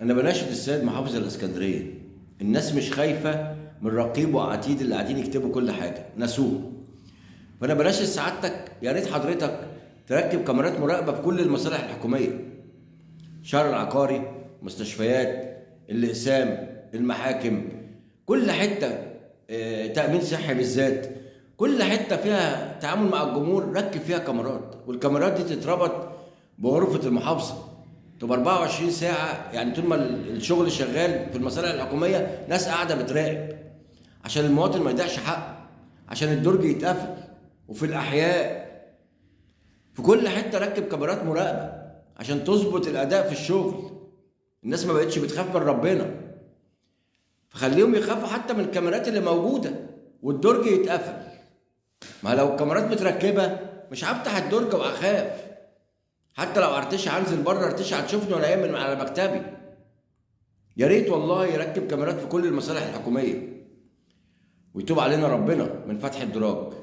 أنا بناشد السيد محافظ الإسكندرية، الناس مش خايفة من رقيب وعتيد اللي قاعدين يكتبوا كل حاجة، نسوه. فأنا بناشد سعادتك، يا ريت حضرتك تركب كاميرات مراقبة في كل المصالح الحكومية، الشارع العقاري، مستشفيات، الأقسام، المحاكم، كل حتة، تأمين صحي بالذات، كل حتة فيها تعامل مع الجمهور ركب فيها كاميرات، والكاميرات دي تتربط بغرفة المحافظة، تبقى 24 ساعة، يعني طول ما الشغل شغال في المصالح الحكومية ناس قاعدة بتراقب عشان المواطن ما يضيعش حقه، عشان الدرج يتقفل. وفي الأحياء في كل حتة ركب كاميرات مراقبة عشان تظبط الأداء في الشغل. الناس ما بقتش بتخاف من ربنا، فخليهم يخافوا حتى من الكاميرات اللي موجودة والدرج يتقفل. ما لو الكاميرات متركبة مش هفتح الدرج وأخاف، حتى لو ارتشي هنزل بره ارتشي هتشوفني وانا قايم من على مكتبي. يا ريت والله يركب كاميرات في كل المصالح الحكوميه ويتوب علينا ربنا من فتح الدراج.